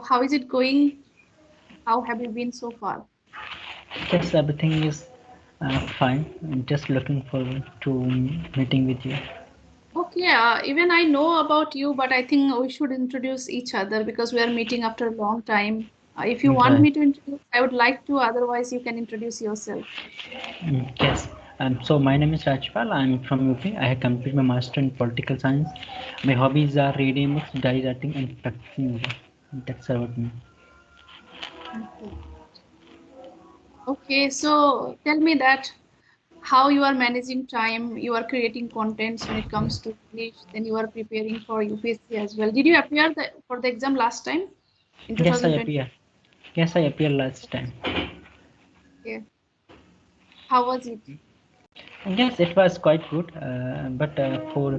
how is it going? How have you been so far? Yes, everything is fine. I'm just looking forward to meeting with you. Okay, even I know about you, but I think we should introduce each other because we are meeting after a long time. If you want Right. me to introduce, I would like to. Otherwise, you can introduce yourself. Yes. So my name is Rajpal. I'm from UP. I have completed my master in political science. My hobbies are reading books, diary writing, and practicing yoga. That's about me. Okay. Okay, so tell me that how you are managing time, you are creating contents when it comes to English, then you are preparing for UPSC as well. Did you appear for the exam last time in Yes, I 2020? appear. Yes, I appear last time. Okay. How was it? Yes, it was quite good. But for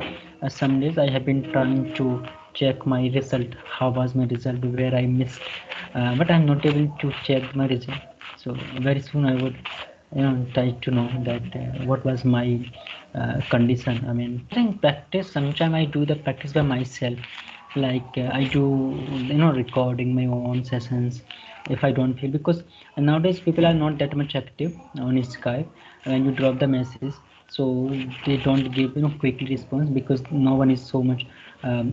some days, I have been trying to check my result. How was my result? Where I missed? But I'm not able to check my result. So very soon I would, try to know that what was my condition. I mean, I think practice. Sometimes I do the practice by myself. Like I do, recording my own sessions if I don't feel, because nowadays people are not that much active on Skype when you drop the message, so they don't give quickly response because no one is so much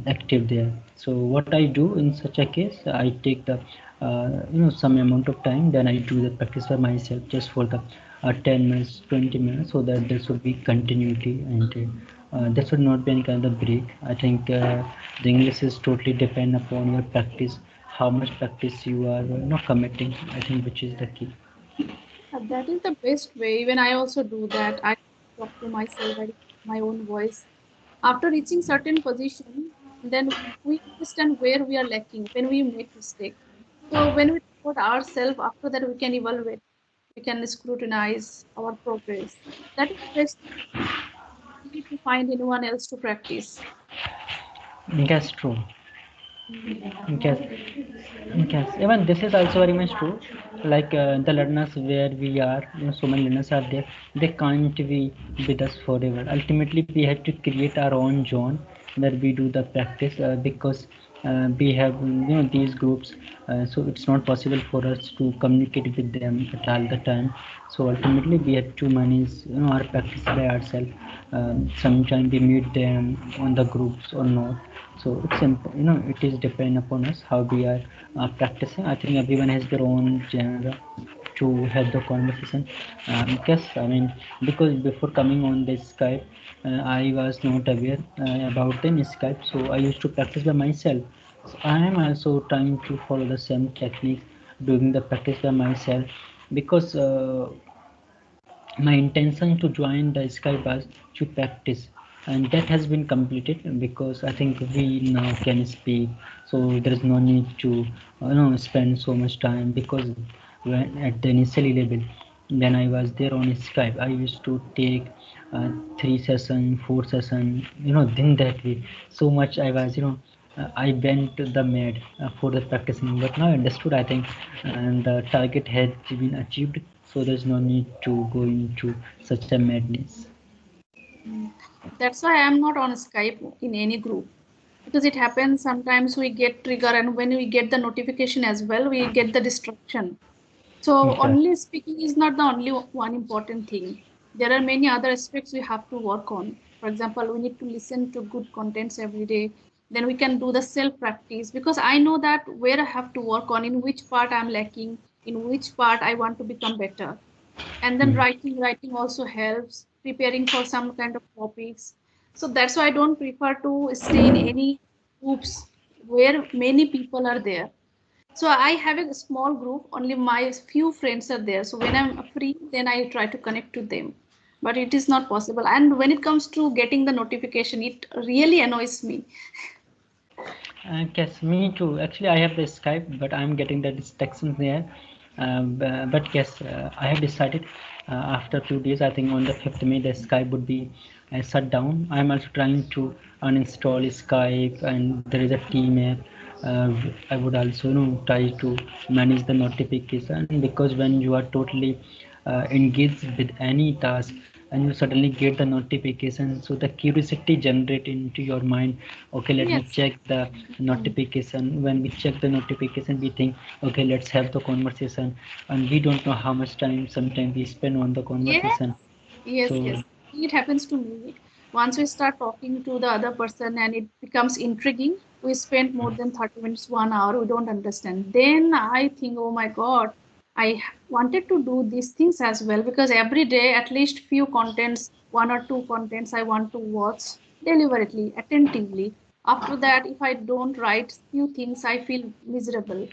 active there. So what I do in such a case, I take the some amount of time, then I do the practice for myself just for the 10 minutes 20 minutes, so that there should be continuity, and there should not be any kind of break. I think the English is totally depend upon your practice, how much practice you are committing, I think, which is the key. That is the best way. Even I also do that. I talk to myself, I record my own voice. After reaching certain position, then we understand where we are lacking, when we make mistake. So when we record ourselves, after that we can evaluate, we can scrutinize our progress. That is the best thing. We need to find anyone else to practice. That's true. Mm. Yes, yes. Even this is also very much true. Like the learners where we are, so many learners are there. They can't be with us forever. Ultimately, we have to create our own zone where we do the practice, because we have these groups. So it's not possible for us to communicate with them at all the time. So ultimately, we have to manage our practice by ourselves. Sometimes we meet them on the groups or not. So it's simple, it is depend upon us how we are practicing. I think everyone has their own genre to have the conversation. Yes, I mean, because before coming on this Skype, I was not aware about the Skype, so I used to practice by myself. So I am also trying to follow the same technique, doing the practice by myself, because my intention to join the Skype was to practice, and that has been completed, because I think we now can speak, so there is no need to spend so much time. Because when at the initially level, when I was there on Skype, I used to take 3 session 4 session, then that way, so much I was I went to the mad for the practicing, but now I understood, I think, and the target had been achieved, so there's no need to go into such a madness. Mm. That's why I am not on Skype in any group because it happens sometimes we get trigger and when we get the notification as well, we get the distraction. So Right. only speaking is not the only one important thing. There are many other aspects we have to work on. For example, we need to listen to good contents every day. Then we can do the self practice because I know that where I have to work on, in which part I'm lacking, in which part I want to become better. And then Mm. writing also helps, preparing for some kind of topics. So that's why I don't prefer to stay in any groups where many people are there. So I have a small group, only my few friends are there. So when I'm free, then I try to connect to them. But it is not possible. And when it comes to getting the notification, it really annoys me. Yes, me too. Actually, I have the Skype, but I'm getting the distractions there. But yes, I have decided after a few days, I think on the 5th May, the Skype would be shut down. I'm also trying to uninstall Skype, and there is a team app. I would also, try to manage the notification, because when you are totally engaged with any task, and you suddenly get the notification, so the curiosity generate into your mind. Okay, let me Yes. check the notification. When we check the notification, we think, okay, let's have the conversation, and we don't know how much time sometimes we spend on the Yes. conversation. Yes, So yes. It happens to me. Once we start talking to the other person and it becomes intriguing, we spend more than 30 minutes, 1 hour, we don't understand. Then I think, oh my God, wanted to do these things as well because every day, at least few contents, one or two contents I want to watch deliberately, attentively. After that, if I don't write few things, I feel miserable.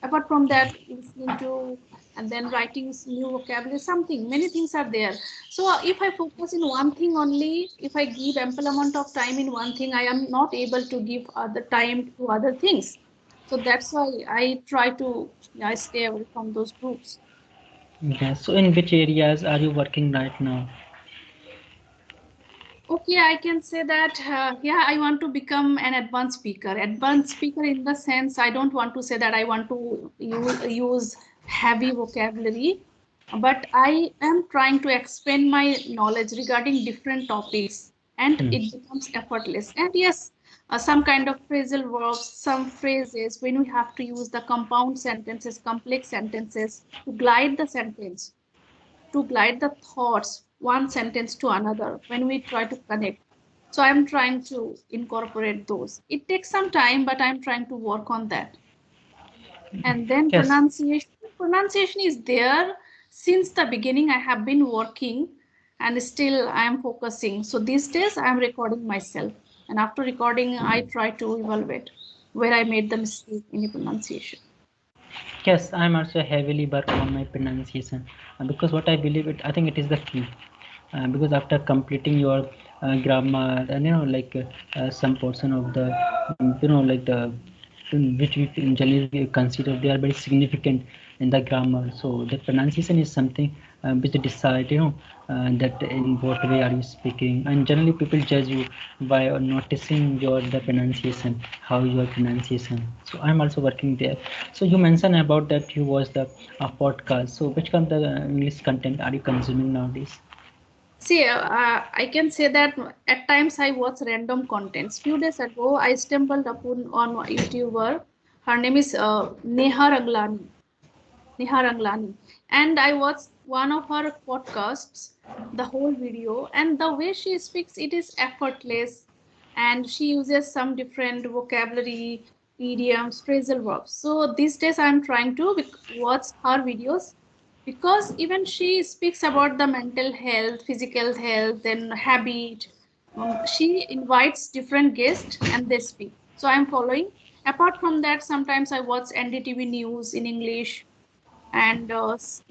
Apart from that, listening to and then writing new vocabulary, something, many things are there. So if I focus in one thing only, if I give ample amount of time in one thing, I am not able to give other time to other things. So that's why I try to, yeah, stay away from those groups. yeah, so in which areas are you working right now? Okay, I can say that, yeah, I want to become an advanced speaker. Advanced speaker in the sense, I don't want to say that I want to use heavy vocabulary, but I am trying to expand my knowledge regarding different topics and Hmm. it becomes effortless. And yes, some kind of phrasal verbs, some phrases when we have to use the compound sentences, complex sentences to glide the sentence, to glide the thoughts one sentence to another when we try to connect. So I'm trying to incorporate those. It takes some time, but I'm trying to work on that. And then Yes. pronunciation is there since the beginning. I have been working and still I am focusing. So these days I am recording myself. And after recording, I try to evaluate where I made the mistake in the pronunciation. Yes, I'm also heavily work on my pronunciation, because what I believe it, I think it is the key. Because after completing your grammar and like some portion of the like the which we generally consider they are very significant in the grammar. So the pronunciation is something which decide that in what way are you speaking, and generally people judge you by noticing your the pronunciation, how your pronunciation. So I'm also working there. So you mentioned about that you watch the podcast. So which kind of English content are you consuming nowadays? See, I can say that at times I watch random contents. Few days ago, I stumbled upon on a YouTuber. Her name is Neha Ranglani. Neha Ranglani, and I watched one of her podcasts, the whole video, and the way she speaks, it is effortless, and she uses some different vocabulary, idioms, phrasal verbs. So these days, I'm trying to watch her videos because even she speaks about the mental health, physical health, and habit. She invites different guests and they speak. So I'm following. Apart from that, sometimes I watch NDTV news in English and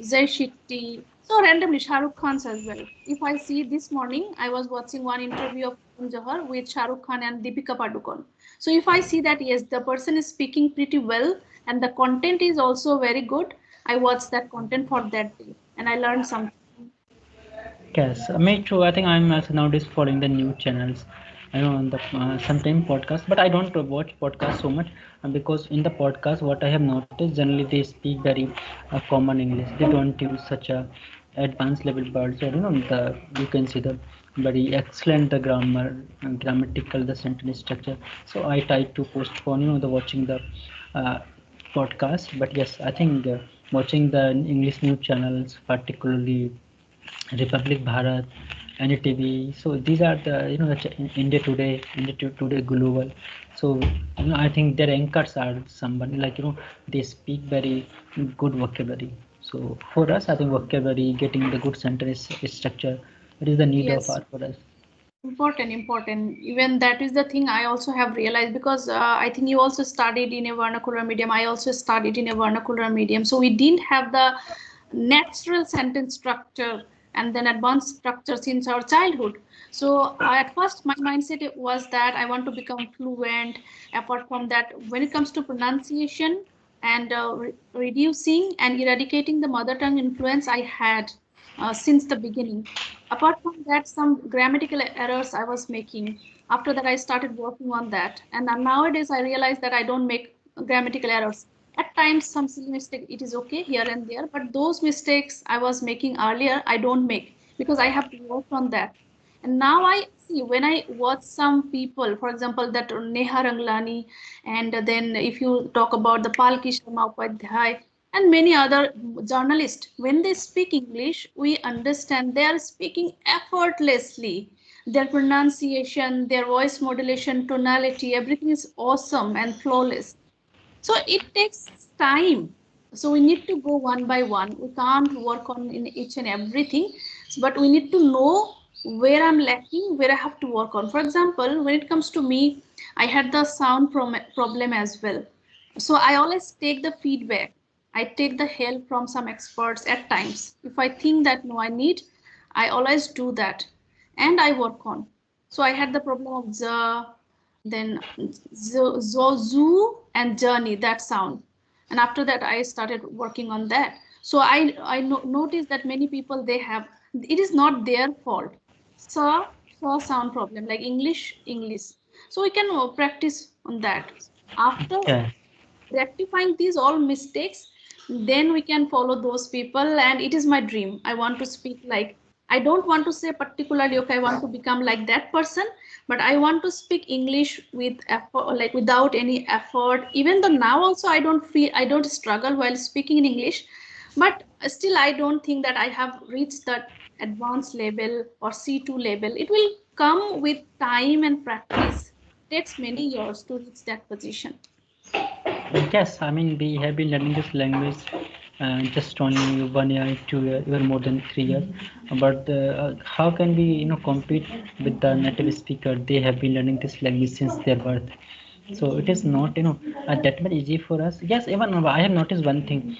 Zay Shetty. So randomly, Shah Rukh Khan's as well. If I see this morning, I was watching one interview of Karan Johar with Shah Rukh Khan and Deepika Padukone. So if I see that yes, the person is speaking pretty well and the content is also very good, I watch that content for that day and I learned something. Yes, me too. I think I'm also nowadays following the new channels. I know on the sometime podcast, but I don't watch podcast so much, because in the podcast, what I have noticed, generally they speak very common English. They don't use such a advanced level words, or the you can see the very excellent the grammar, grammatical, the sentence structure. So I try to postpone the watching the uh, podcast. But yes, I think watching the English news channels, particularly Republic Bharat, NTV. So these are the India Today, Today Global. So I think their anchors are somebody like they speak very good vocabulary. So for us, I think vocabulary, getting the good sentence structure, it is the need of Yes, art for us. important, important. Even that is the thing I also have realized because I think you also studied in a vernacular medium. I also studied in a vernacular medium. So we didn't have the natural sentence structure and then advanced structure since our childhood. So at first, my mindset was that I want to become fluent. Apart from that, when it comes to pronunciation and reducing and eradicating the mother tongue influence I had since the beginning. Apart from that, some grammatical errors I was making. After that, I started working on that. And then nowadays, I realize that I don't make grammatical errors. At times, some silly mistake, it is okay here and there. But those mistakes I was making earlier, I don't make because I have worked on that. And now I see when I watch some people, for example, that Neha Ranglani, and then if you talk about the Palki Sharma Upadhyay and many other journalists, when they speak English, we understand they are speaking effortlessly. Their pronunciation, their voice modulation, tonality, everything is awesome and flawless. So it takes time. So we need to go one by one. We can't work on in each and everything, but we need to know where I'm lacking, where I have to work on. For example, when it comes to me, I had the sound problem as well. So I always take the feedback. I take the help from some experts at times. If I think that no, I need, I always do that, and I work on. So I had the problem of the then zoo and journey, that sound, and after that I started working on that. So I noticed that many people they have, it is not their fault. So sound problem like English, so we can practice on that. After Yes. rectifying these all mistakes, then we can follow those people. And it is my dream, I want to speak like, I don't want to say particularly okay I want to become like that person, but I want to speak English with effort, like without any effort. Even though now also I don't feel, I don't struggle while speaking in English, but still I don't think that I have reached that advanced level or C2 level. It will come with time and practice. It takes many years to reach that position. Yes, I mean we have been learning this language just only 1 year, 2 year, even more than 3 years. But how can we, compete with the native speaker? They have been learning this language since their birth. So it is not, that much easy for us. Yes, even I have noticed one thing.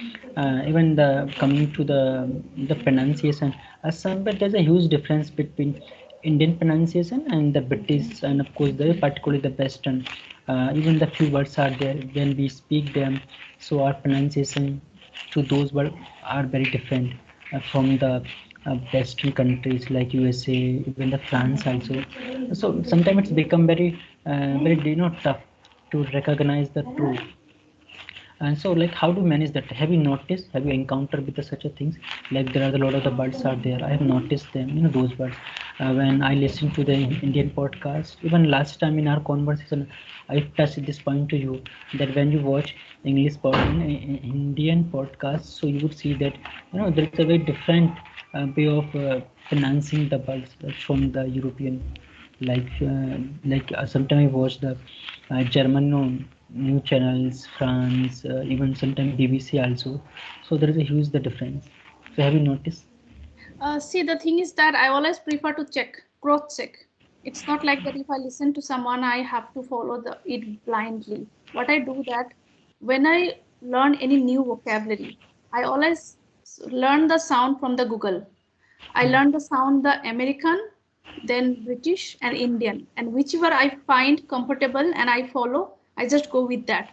Even the coming to the pronunciation, but there's a huge difference between Indian pronunciation and the British, and of course, particularly the Western. Even the few words are there when we speak them, so our pronunciation to those words are very different from the Western countries like USA, even the France also. So sometimes it's become very tough to recognize the truth. And so, like, how do you manage that? Have you noticed? Have you encountered with the such a things? Like, there are a lot of the birds are there. I have noticed them. Those birds. When I listen to the Indian podcast, even last time in our conversation, I touched this point to you that when you watch Indian podcasts, so you would see that there is a very different way of pronouncing the birds from the European, sometimes I watch the German new channels, France, even sometimes BBC also. So there is a huge the difference. So have you noticed? See, the thing is that I always prefer to check, cross check. It's not like that if I listen to someone, I have to follow it blindly. What I do that when I learn any new vocabulary, I always learn the sound from the Google. I learn the sound the American, then British and Indian, and whichever I find comfortable and I follow, I just go with that.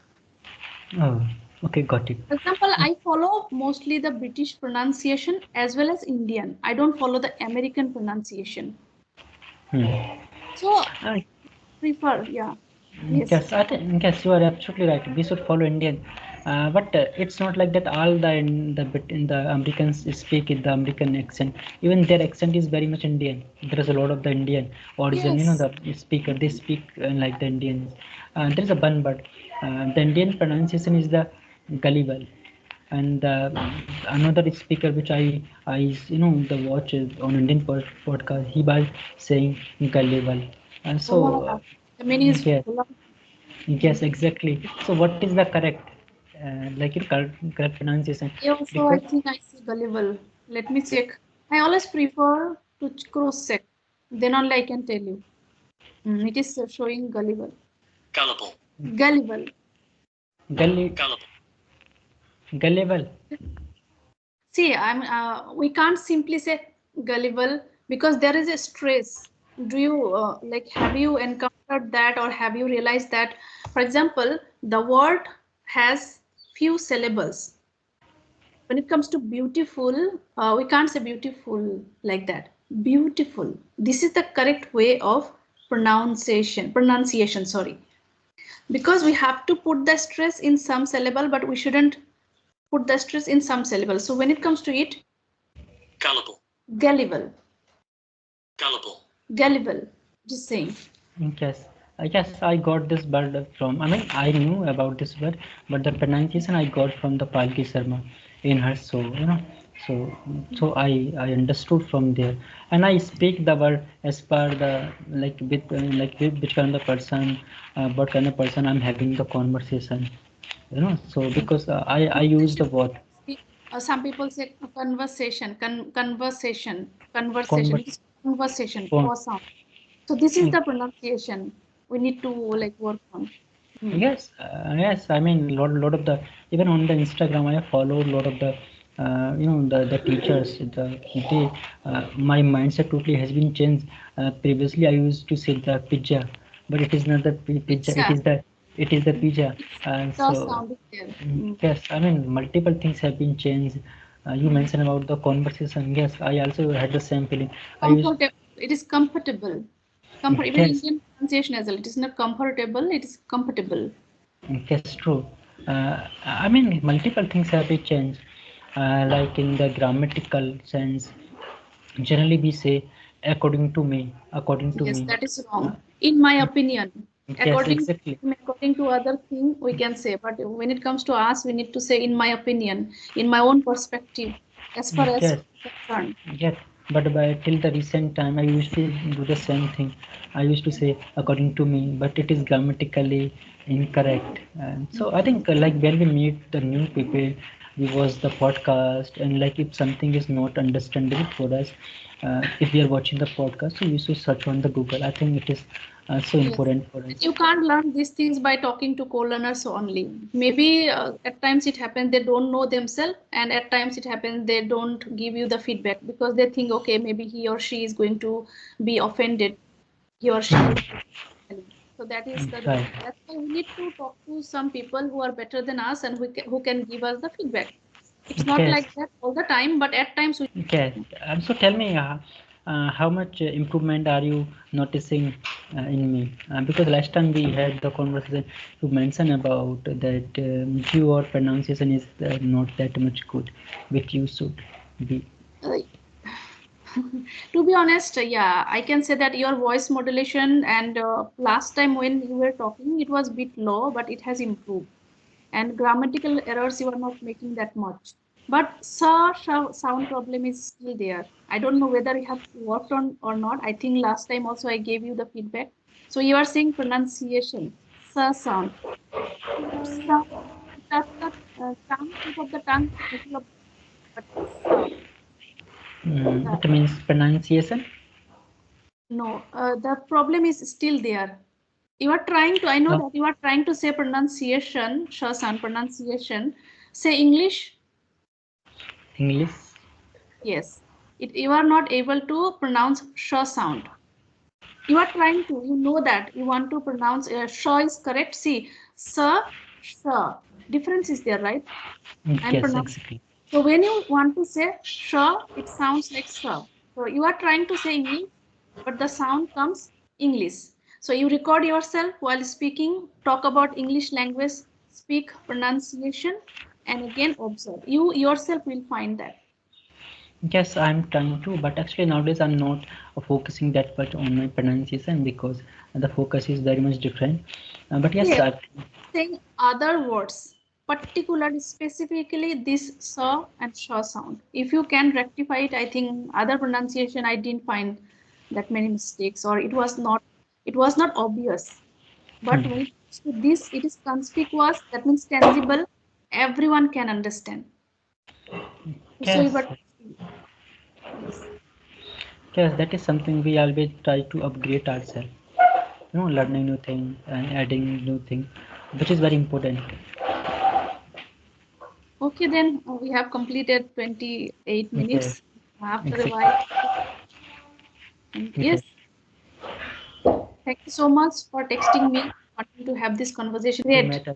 Oh, okay, got it. For example, I follow mostly the British pronunciation as well as Indian. I don't follow the American pronunciation. Hmm. So Uh, prefer, yeah. Yes. Yes, I think yes, you are absolutely right. We should follow Indian, but it's not like that. All the Americans speak in the American accent. Even their accent is very much Indian. There is a lot of the Indian origin. Yes. The speaker they speak like the Indians. There is a bun, but the Indian pronunciation is the gullible. And another speaker which I the watch on Indian podcast, he was saying gullible. And so Oh, the menu is yes. full of. Yes, exactly. So what is the correct, correct pronunciation? I also, I Because think I see gullible. Let me check. I always prefer to cross check. Then only I can tell you. It is showing gullible. Gullible. Gullible. gully, Gullible. gullible. See, we can't simply say gullible because there is a stress. Do you like have you encountered that or have you realized that, for example, the word has few syllables. When it comes to beautiful, we can't say beautiful like that. Beautiful. This is the correct way of pronunciation, sorry. Because we have to put the stress in some syllable, but we shouldn't put the stress in some syllable. So when it comes to it, Gullible. gullible. Gullible. Just saying. Yes, yes, I got this word from. I mean, I knew about this word, but the pronunciation I got from the Palki Sharma in her show. So so I understood from there, and I speak the word as per the with which kind of person, what kind of person I'm having the conversation. So because I use the Conversation. word Some people say conversation, conversation. convert It is conversation, con. co sound. So this is the pronunciation we need to like work on. Hmm. Yes. I mean, lot of the even on the Instagram, I follow a lot of the the teachers. My mindset totally has been changed. Previously, I used to say the pizza, but it is not the pizza. Pizza. It is the pizza. It's the So sound is there. yes, I mean multiple things have been changed. You mentioned about the conversation. Yes, I also had the same feeling. I used Comfortable. It is comfortable. Comfort. Even yes. Indian pronunciation as well. It is not comfortable. It is comfortable. That's true. I mean, multiple things have been changed. Like in the grammatical sense, generally we say according to Yes, me. that is Uh, wrong. In my opinion, yes, according exactly. according to other thing, we can say. But when it comes to us, we need to say in my opinion, in my own perspective, as far as Yes, concerned. yes. But by till the recent time, I used to do the same thing. I used to say according to me, but it is grammatically incorrect. And so I think like when we meet the new people, we watch the podcast, and like if something is not understandable for us, if we are watching the podcast, so we should search on the Google. I think it is so Yes. important for And us. you can't learn these things by talking to co-learners only. Maybe at times it happens they don't know themselves, and at times it happens they don't give you the feedback because they think, okay, maybe he or she is going to be offended. He or she is telling. So that is the Right. reason. That's why we need to talk to some people who are better than us and who can give us the feedback. It's not Yes. like that all the time, but at times we. Okay. So tell me, how much improvement are you noticing in me? Because last time we had the conversation, you mentioned about that your pronunciation is not that much good, which you should be. Uh, to be honest, yeah, I can say that your voice modulation and last time when you were talking, it was a bit low, but it has improved. And grammatical errors, you are not making that much. But sound problem is still there. I don't know whether you have worked on or not. I think last time also I gave you the feedback. So you are saying pronunciation, sa sound. Sa, the tongue, tip of the tongue, middle of, but sa. Uh, It means pronunciation. no, the problem is still there. You are trying to, I know Uh, that you are trying to say pronunciation, Shasan, pronunciation. Say English, English. yes. You are not able to pronounce sh sound. You are trying to, you know that you want to pronounce sh is correct. See, sir, sh. Difference is there, right? I'm Yes, pronouncing. exactly. So when you want to say sh, it sounds like sir. So you are trying to say English, but the sound comes English. So you record yourself while speaking, talk about English language, speak pronunciation, and again observe. You yourself will find that. Yes, I'm trying to, but actually nowadays I'm not focusing that much on my pronunciation because the focus is very much different. But yes, Yes, saying other words, particularly specifically this saw and shaw sound. If you can rectify it, I think other pronunciation I didn't find that many mistakes, or it was not obvious. But when it comes to this, it is conspicuous, that means tangible, everyone can understand. So you yes, got yes. yes, that is something we always try to upgrade ourselves. Learning new things and adding new things, which is very important. Okay, then we have completed 28 Yes, minutes. After a while, exactly. and yes, Yes, thank you so much for texting me, wanting to have this conversation. you Great. matter.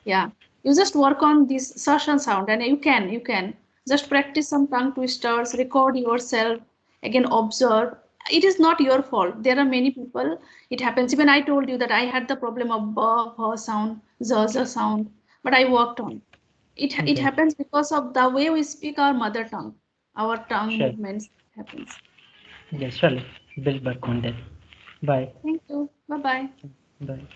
Yeah. You just work on this search and sound, and you can just practice some tongue twisters, record yourself, again observe. It is not your fault. There are many people, it happens. Even I told you that I had the problem of b, sound, z sound, but I worked on it. It Yes, happens because of the way we speak our mother tongue, our tongue sure. movements happens. Yes, surely. We'll work on that. Bye. Thank you. Bye bye. Bye.